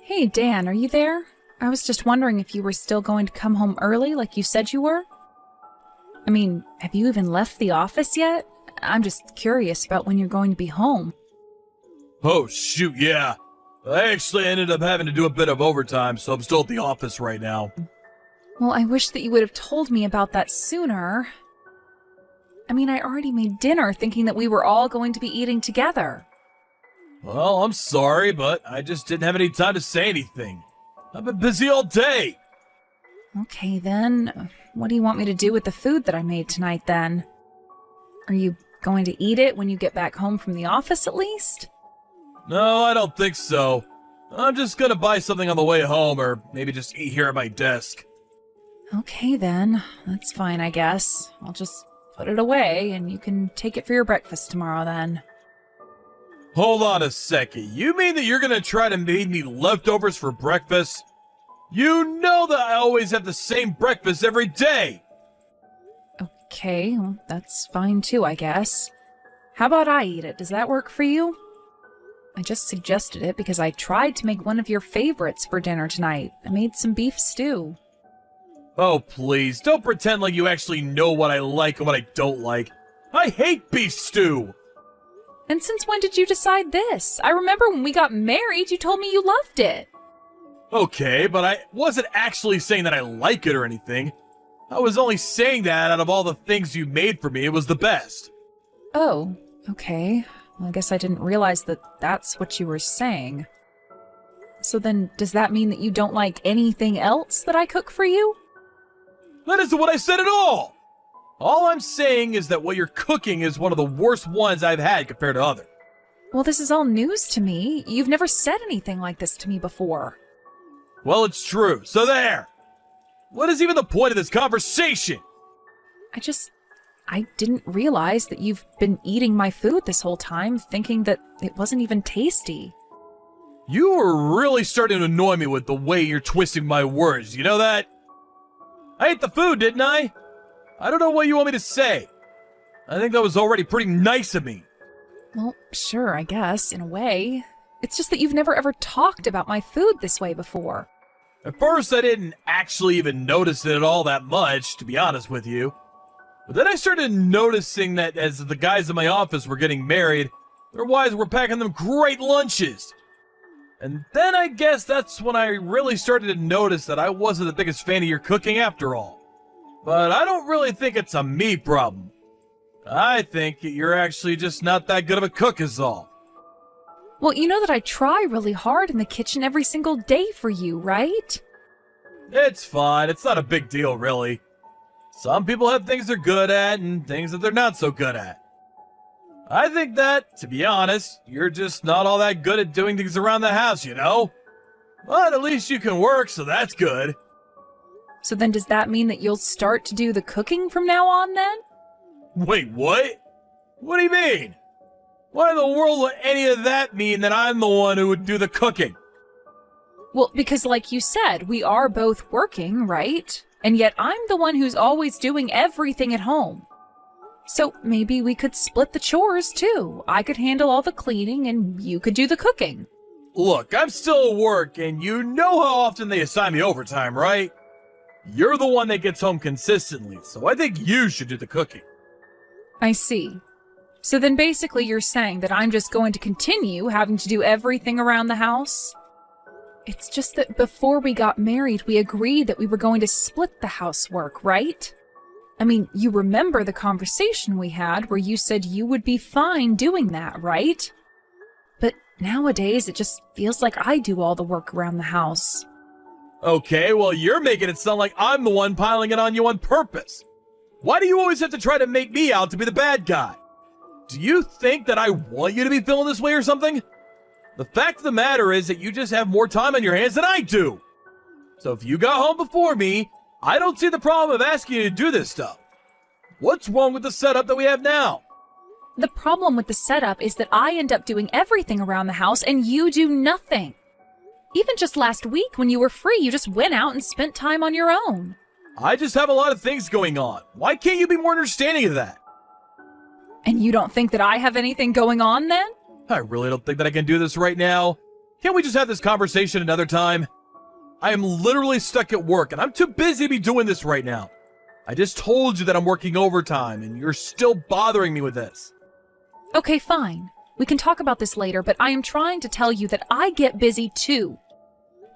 Hey, Dan, are you there? I was just wondering if you were still going to come home early like you said you were. I mean, have you even left the office yet? I'm just curious about when you're going to be home. Oh, shoot, yeah. I actually ended up having to do a bit of overtime, so I'm still at the office right now. Well, I wish that you would have told me about that sooner. I mean, I already made dinner thinking that we were all going to be eating together. Well, I'm sorry, but I just didn't have any time to say anything. I've been busy all day. Okay, then. What do you want me to do with the food that I made tonight, then? Are you going to eat it when you get back home from the office, at least? No, I don't think so. I'm just gonna buy something on the way home, or maybe just eat here at my desk. Okay, then. That's fine, I guess. I'll just put it away, and you can take it for your breakfast tomorrow, then. Hold on a second. You mean that you're gonna try to make me leftovers for breakfast? You know that I always have the same breakfast every day! Okay, well, that's fine too, I guess. How about I eat it? Does that work for you? I just suggested it because I tried to make one of your favorites for dinner tonight. I made some beef stew. Oh, please, don't pretend like you actually know what I like and what I don't like. I hate beef stew! And since when did you decide this? I remember when we got married, you told me you loved it. Okay, but I wasn't actually saying that I like it or anything. I was only saying that out of all the things you made for me, it was the best. Oh, okay. Well, I guess I didn't realize that that's what you were saying. So then, does that mean that you don't like anything else that I cook for you? That isn't what I said at all! All I'm saying is that what you're cooking is one of the worst ones I've had compared to others. Well, this is all news to me. You've never said anything like this to me before. Well, it's true, so there! What is even the point of this conversation? I didn't realize that you've been eating my food this whole time, thinking that it wasn't even tasty. You were really starting to annoy me with the way you're twisting my words, you know that? I ate the food, didn't I? I don't know what you want me to say. I think that was already pretty nice of me. Well, sure, I guess, in a way. It's just that you've never ever talked about my food this way before. At first, I didn't actually even notice it all that much, to be honest with you. But then I started noticing that as the guys in my office were getting married, their wives were packing them great lunches. And then I guess that's when I really started to notice that I wasn't the biggest fan of your cooking after all. But I don't really think it's a me problem. I think you're actually just not that good of a cook is all. Well, you know that I try really hard in the kitchen every single day for you, right? It's fine. It's not a big deal, really. Some people have things they're good at and things that they're not so good at. I think that, to be honest, you're just not all that good at doing things around the house, you know? But at least you can work, so that's good. So then does that mean that you'll start to do the cooking from now on, then? Wait, what? What do you mean? Why in the world would any of that mean that I'm the one who would do the cooking? Well, because like you said, we are both working, right? And yet I'm the one who's always doing everything at home. So maybe we could split the chores, too. I could handle all the cleaning and you could do the cooking. Look, I'm still at work, and you know how often they assign me overtime, right? You're the one that gets home consistently, so I think you should do the cooking. I see. So then basically you're saying that I'm just going to continue having to do everything around the house? It's just that before we got married, we agreed that we were going to split the housework, right? I mean, you remember the conversation we had where you said you would be fine doing that, right? But nowadays, it just feels like I do all the work around the house. Okay, well, you're making it sound like I'm the one piling it on you on purpose. Why do you always have to try to make me out to be the bad guy? Do you think that I want you to be feeling this way or something? The fact of the matter is that you just have more time on your hands than I do. So if you got home before me, I don't see the problem of asking you to do this stuff. What's wrong with the setup that we have now? The problem with the setup is that I end up doing everything around the house and you do nothing. Even just last week when you were free, you just went out and spent time on your own. I just have a lot of things going on. Why can't you be more understanding of that? And you don't think that I have anything going on then? I really don't think that I can do this right now. Can't we just have this conversation another time? I am literally stuck at work, and I'm too busy to be doing this right now. I just told you that I'm working overtime, and you're still bothering me with this. Okay, fine. We can talk about this later, but I am trying to tell you that I get busy too.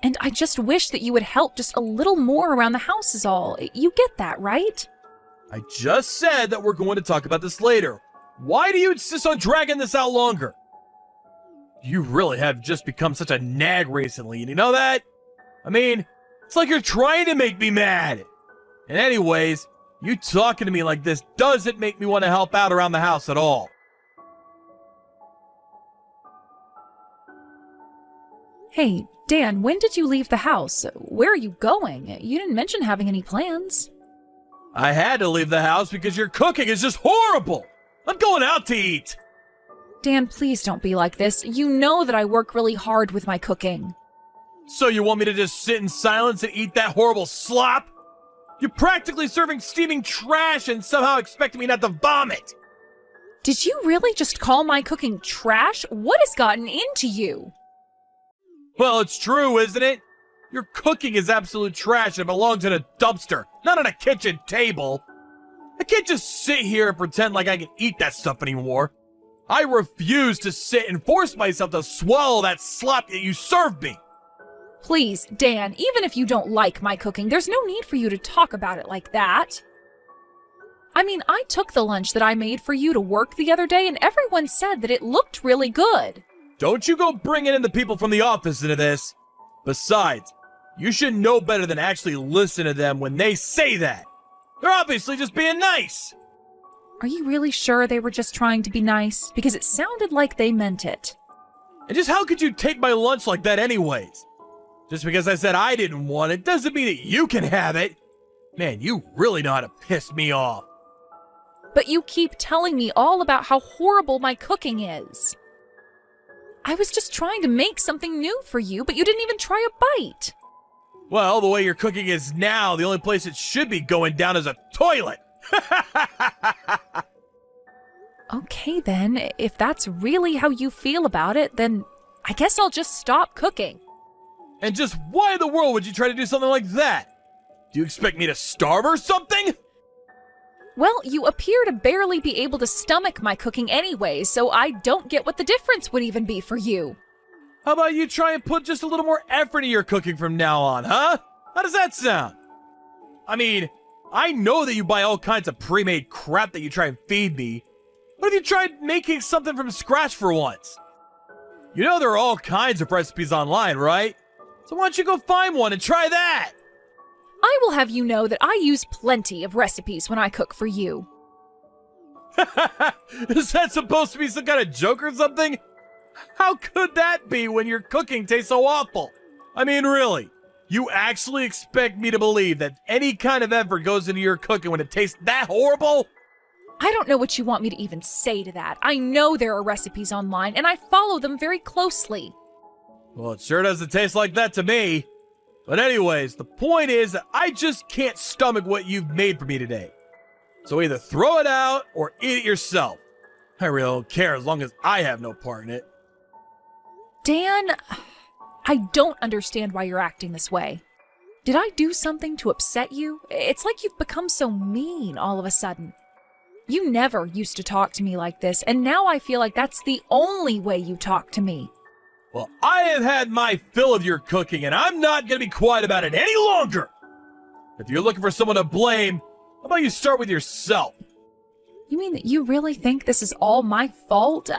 And I just wish that you would help just a little more around the house is all. You get that, right? I just said that we're going to talk about this later. Why do you insist on dragging this out longer? You really have just become such a nag recently, and you know that? I mean, it's like you're trying to make me mad. And anyways, you talking to me like this doesn't make me want to help out around the house at all. Hey, Dan, when did you leave the house? Where are you going? You didn't mention having any plans. I had to leave the house because your cooking is just horrible. I'm going out to eat. Dan, please don't be like this. You know that I work really hard with my cooking. So you want me to just sit in silence and eat that horrible slop? You're practically serving steaming trash and somehow expecting me not to vomit. Did you really just call my cooking trash? What has gotten into you? Well, it's true, isn't it? Your cooking is absolute trash and it belongs in a dumpster, not on a kitchen table. I can't just sit here and pretend like I can eat that stuff anymore. I refuse to sit and force myself to swallow that slop that you served me. Please, Dan, even if you don't like my cooking, there's no need for you to talk about it like that. I mean, I took the lunch that I made for you to work the other day and everyone said that it looked really good. Don't you go bringing in the people from the office into this. Besides, you should know better than actually listen to them when they say that. They're obviously just being nice. Are you really sure they were just trying to be nice? Because it sounded like they meant it. And just how could you take my lunch like that anyways? Just because I said I didn't want it doesn't mean that you can have it. Man, you really know how to piss me off. But you keep telling me all about how horrible my cooking is. I was just trying to make something new for you, but you didn't even try a bite. Well, the way your cooking is now, the only place it should be going down is a toilet. Okay then, if that's really how you feel about it, then I guess I'll just stop cooking. And just why in the world would you try to do something like that? Do you expect me to starve or something? Well, you appear to barely be able to stomach my cooking anyway, so I don't get what the difference would even be for you. How about you try and put just a little more effort into your cooking from now on, huh? How does that sound? I mean, I know that you buy all kinds of pre-made crap that you try and feed me. What if you tried making something from scratch for once? You know there are all kinds of recipes online, right? So why don't you go find one and try that? I will have you know that I use plenty of recipes when I cook for you. Is that supposed to be some kind of joke or something? How could that be when your cooking tastes so awful? I mean, really, you actually expect me to believe that any kind of effort goes into your cooking when it tastes that horrible? I don't know what you want me to even say to that. I know there are recipes online, and I follow them very closely. Well, it sure doesn't taste like that to me. But anyways, the point is that I just can't stomach what you've made for me today. So either throw it out or eat it yourself. I really don't care as long as I have no part in it. Dan, I don't understand why you're acting this way. Did I do something to upset you? It's like you've become so mean all of a sudden. You never used to talk to me like this, and now I feel like that's the only way you talk to me. Well, I have had my fill of your cooking, and I'm not going to be quiet about it any longer. If you're looking for someone to blame, how about you start with yourself? You mean that you really think this is all my fault?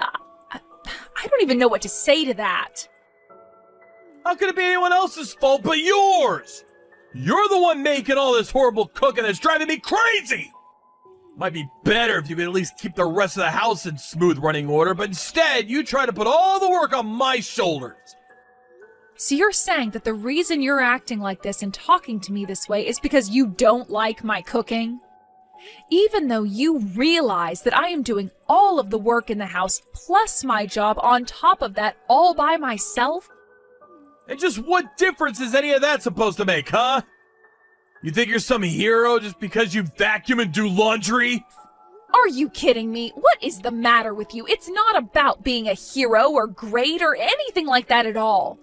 I don't even know what to say to that. How could it be anyone else's fault but yours? You're the one making all this horrible cooking that's driving me crazy. Might be better if you could at least keep the rest of the house in smooth running order, but instead you try to put all the work on my shoulders. So you're saying that the reason you're acting like this and talking to me this way is because you don't like my cooking? Even though you realize that I am doing all of the work in the house plus my job on top of that all by myself? And just what difference is any of that supposed to make, huh? You think you're some hero just because you vacuum and do laundry? Are you kidding me? What What is the matter with you? It's not about being a hero or great or anything like that at all.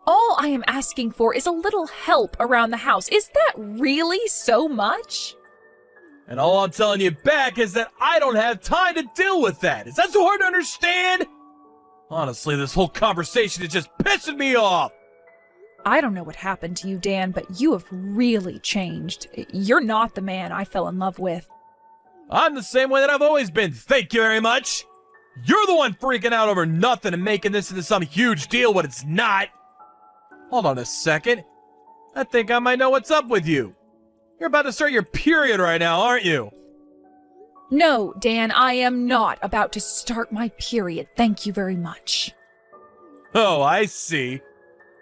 All I am asking for is a little help around the house. Is that really so much? And all I'm telling you back is that I don't have time to deal with that. Is that so hard to understand? Honestly, this whole conversation is just pissing me off. I don't know what happened to you, Dan, but you have really changed. You're not the man I fell in love with. I'm the same way that I've always been, thank you very much. You're the one freaking out over nothing and making this into some huge deal when it's not. Hold on a second. I think I might know what's up with you. You're about to start your period right now, aren't you? No, Dan, I am not about to start my period. Thank you very much. Oh, I see.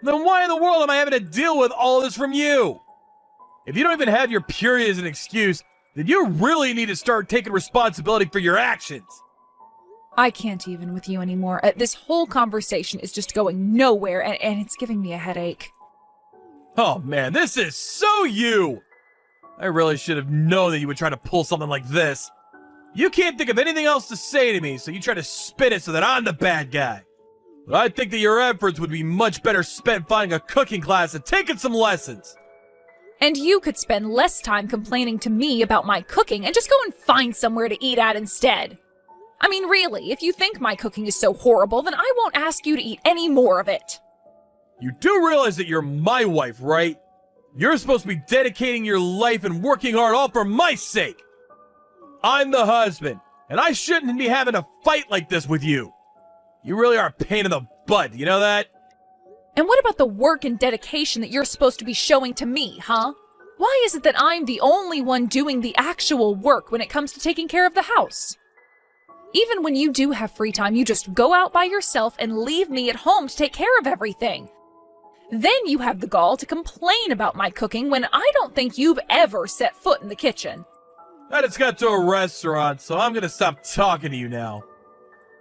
Then why in the world am I having to deal with all this from you? If you don't even have your period as an excuse, then you really need to start taking responsibility for your actions. I can't even with you anymore. This whole conversation is just going nowhere, and it's giving me a headache. Oh man, this is so you! I really should have known that you would try to pull something like this. You can't think of anything else to say to me, so you try to spin it so that I'm the bad guy. But I think that your efforts would be much better spent finding a cooking class and taking some lessons. And you could spend less time complaining to me about my cooking and just go and find somewhere to eat at instead. I mean, really, if you think my cooking is so horrible, then I won't ask you to eat any more of it. You do realize that you're my wife, right? You're supposed to be dedicating your life and working hard all for my sake. I'm the husband, and I shouldn't be having a fight like this with you. You really are a pain in the butt, you know that? And what about the work and dedication that you're supposed to be showing to me, huh? Why is it that I'm the only one doing the actual work when it comes to taking care of the house? Even when you do have free time, you just go out by yourself and leave me at home to take care of everything. Then you have the gall to complain about my cooking when I don't think you've ever set foot in the kitchen. I just got to a restaurant, so I'm gonna stop talking to you now.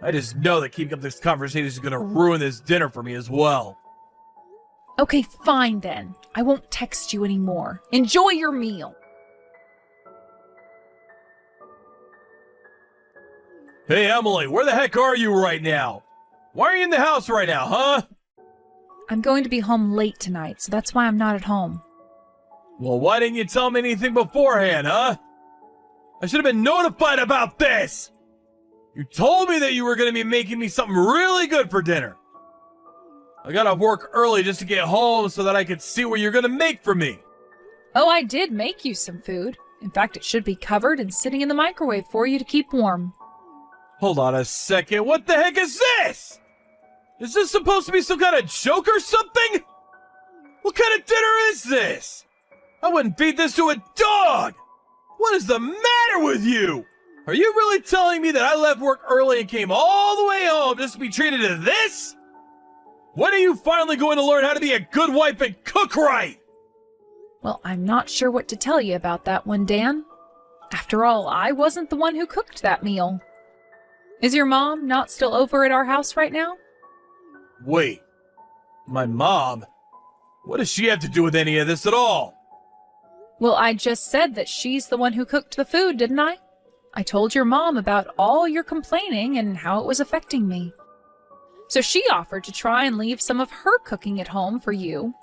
I just know that keeping up this conversation is gonna ruin this dinner for me as well. Okay, fine then. I won't text you anymore. Enjoy your meal. Hey Emily, where the heck are you right now? Why are you in the house right now, huh? I'm going to be home late tonight, so that's why I'm not at home. Well, why didn't you tell me anything beforehand, huh? I should have been notified about this! You told me that you were going to be making me something really good for dinner. I got off work early just to get home so that I could see what you're going to make for me. Oh, I did make you some food. In fact, it should be covered and sitting in the microwave for you to keep warm. Hold on a second, what the heck is this? Is this supposed to be some kind of joke or something? What kind of dinner is this? I wouldn't feed this to a dog! What is the matter with you? Are you really telling me that I left work early and came all the way home just to be treated to this? When are you finally going to learn how to be a good wife and cook right? Well, I'm not sure what to tell you about that one, Dan. After all, I wasn't the one who cooked that meal. Is your mom not still over at our house right now? Wait, my mom? What does she have to do with any of this at all? Well, I just said that she's the one who cooked the food, didn't I? I told your mom about all your complaining and how it was affecting me. So she offered to try and leave some of her cooking at home for you.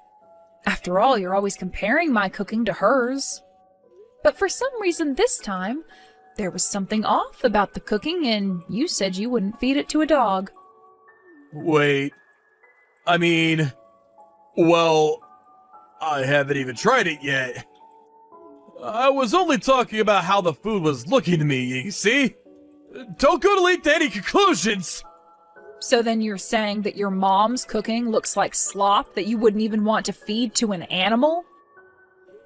After all, you're always comparing my cooking to hers. But for some reason this time, there was something off about the cooking and you said you wouldn't feed it to a dog. Wait, I mean, well, I haven't even tried it yet. I was only talking about how the food was looking to me, you see? Don't go to leap to any conclusions! So then you're saying that your mom's cooking looks like slop that you wouldn't even want to feed to an animal?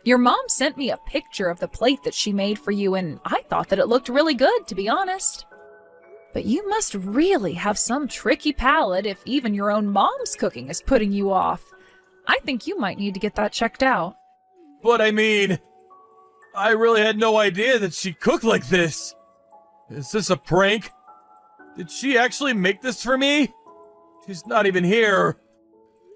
Your mom sent me a picture of the plate that she made for you, and I thought that it looked really good, to be honest. But you must really have some tricky palate if even your own mom's cooking is putting you off. I think you might need to get that checked out. But I mean, I really had no idea that she cooked like this. Is this a prank? Did she actually make this for me? She's not even here.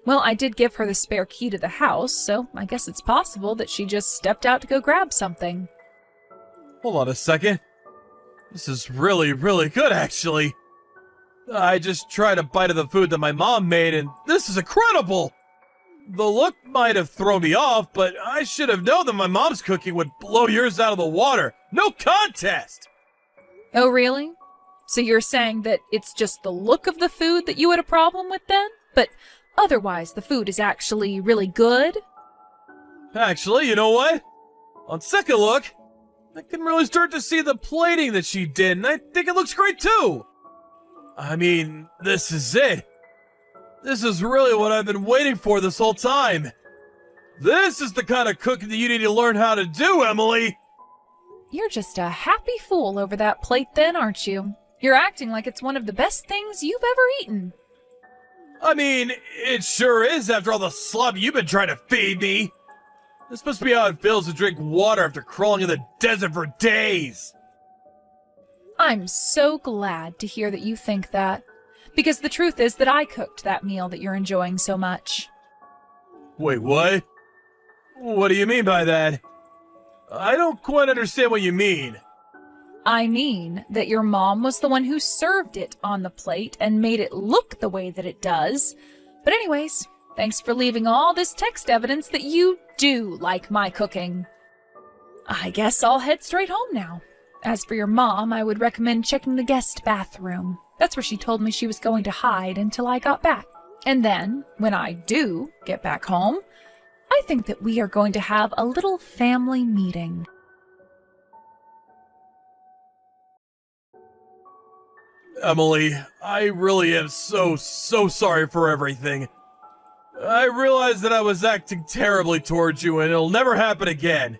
Well, I did give her the spare key to the house, so I guess it's possible that she just stepped out to go grab something. Hold on a second. This is really, really good, actually. I just tried a bite of the food that my mom made, and this is incredible! The look might have thrown me off, but I should have known that my mom's cooking would blow yours out of the water. No contest! Oh, really? So you're saying that it's just the look of the food that you had a problem with then? But otherwise, the food is actually really good? Actually, you know what? On second look, I can really start to see the plating that she did, and I think it looks great too! I mean, this is it. This is really what I've been waiting for this whole time. This is the kind of cooking that you need to learn how to do, Emily! You're just a happy fool over that plate then, aren't you? You're acting like it's one of the best things you've ever eaten. I mean, it sure is after all the slop you've been trying to feed me. This must be how it feels to drink water after crawling in the desert for days. I'm so glad to hear that you think that. Because the truth is that I cooked that meal that you're enjoying so much. Wait, what? What do you mean by that? I don't quite understand what you mean. I mean that your mom was the one who served it on the plate and made it look the way that it does. But anyways, thanks for leaving all this text evidence that you do like my cooking. I guess I'll head straight home now. As for your mom, I would recommend checking the guest bathroom. That's where she told me she was going to hide until I got back. And then, when I do get back home, I think that we are going to have a little family meeting. Emily, I really am so sorry for everything. I realize that I was acting terribly towards you and it'll never happen again.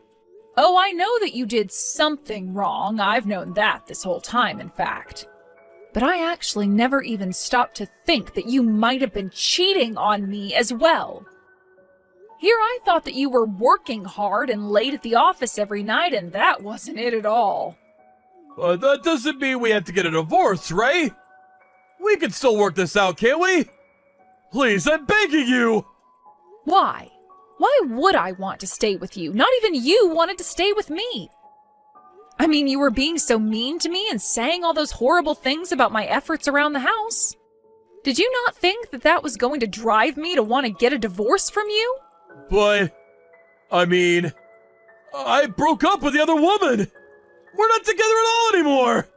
Oh, I know that you did something wrong. I've known that this whole time, in fact. But I actually never even stopped to think that you might have been cheating on me as well. Here I thought that you were working hard and late at the office every night, and that wasn't it at all. That doesn't mean we have to get a divorce, right? We can still work this out, can't we? Please, I'm begging you! Why? Why would I want to stay with you? Not even you wanted to stay with me. I mean, you were being so mean to me and saying all those horrible things about my efforts around the house. Did you not think that that was going to drive me to want to get a divorce from you? But, I mean, I broke up with the other woman! We're not together at all anymore!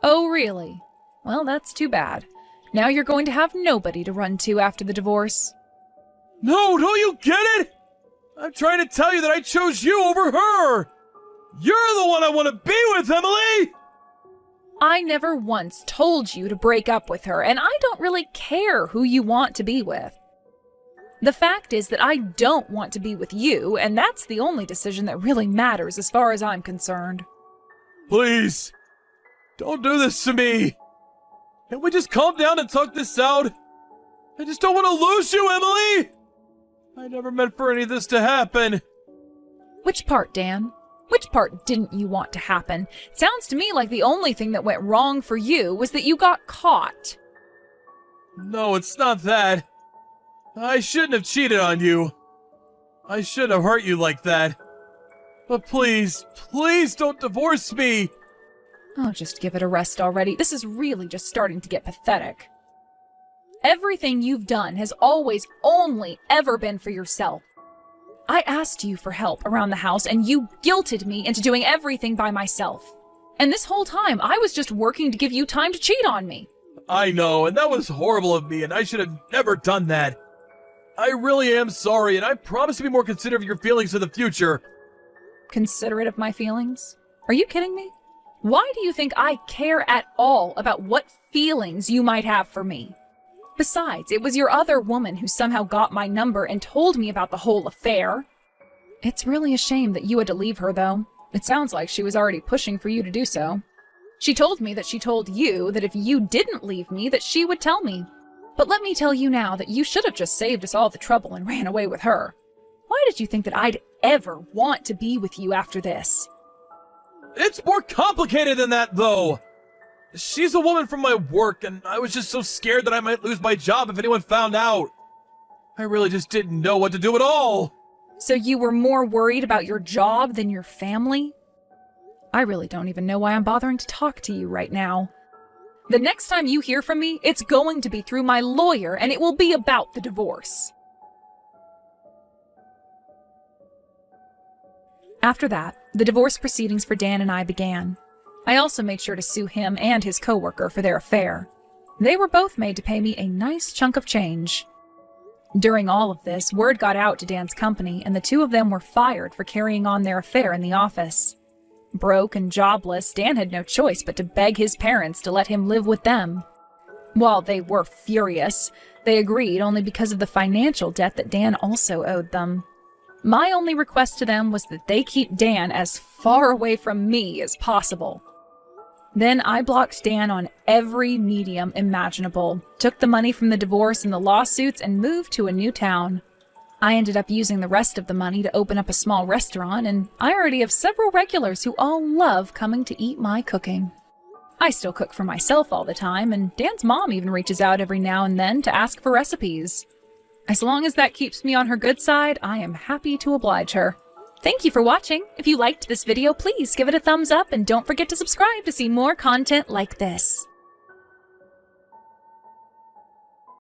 Oh, really? Well, that's too bad. Now you're going to have nobody to run to after the divorce. No, don't you get it? I'm trying to tell you that I chose you over her! You're the one I want to be with, Emily! I never once told you to break up with her, and I don't really care who you want to be with. The fact is that I don't want to be with you, and that's the only decision that really matters as far as I'm concerned. Please, don't do this to me. Can we just calm down and talk this out? I just don't want to lose you, Emily! I never meant for any of this to happen. Which part, Dan? Which part didn't you want to happen? It sounds to me like the only thing that went wrong for you was that you got caught. No, it's not that. I shouldn't have cheated on you. I shouldn't have hurt you like that. But please, please don't divorce me! Oh, just give it a rest already. This is really just starting to get pathetic. Everything you've done has always only ever been for yourself. I asked you for help around the house and you guilted me into doing everything by myself. And this whole time, I was just working to give you time to cheat on me. I know, and that was horrible of me, and I should have never done that. I really am sorry, and I promise to be more considerate of your feelings in the future. Considerate of my feelings? Are you kidding me? Why do you think I care at all about what feelings you might have for me? Besides, it was your other woman who somehow got my number and told me about the whole affair. It's really a shame that you had to leave her, though. It sounds like she was already pushing for you to do so. She told me that she told you that if you didn't leave me, that she would tell me. But let me tell you now that you should have just saved us all the trouble and ran away with her. Why did you think that I'd ever want to be with you after this? It's more complicated than that, though. She's a woman from my work, and I was just so scared that I might lose my job if anyone found out. I really just didn't know what to do at all. So you were more worried about your job than your family? I really don't even know why I'm bothering to talk to you right now. The next time you hear from me, it's going to be through my lawyer, and it will be about the divorce. After that, the divorce proceedings for Dan and I began. I also made sure to sue him and his coworker for their affair. They were both made to pay me a nice chunk of change. During all of this, word got out to Dan's company, and the two of them were fired for carrying on their affair in the office. Broke and jobless, Dan had no choice but to beg his parents to let him live with them. While they were furious, they agreed only because of the financial debt that Dan also owed them. My only request to them was that they keep Dan as far away from me as possible. Then I blocked Dan on every medium imaginable, took the money from the divorce and the lawsuits, and moved to a new town. I ended up using the rest of the money to open up a small restaurant, and I already have several regulars who all love coming to eat my cooking. I still cook for myself all the time, and Dan's mom even reaches out every now and then to ask for recipes. As long as that keeps me on her good side, I am happy to oblige her. Thank you for watching. If you liked this video, please give it a thumbs up and don't forget to subscribe to see more content like this.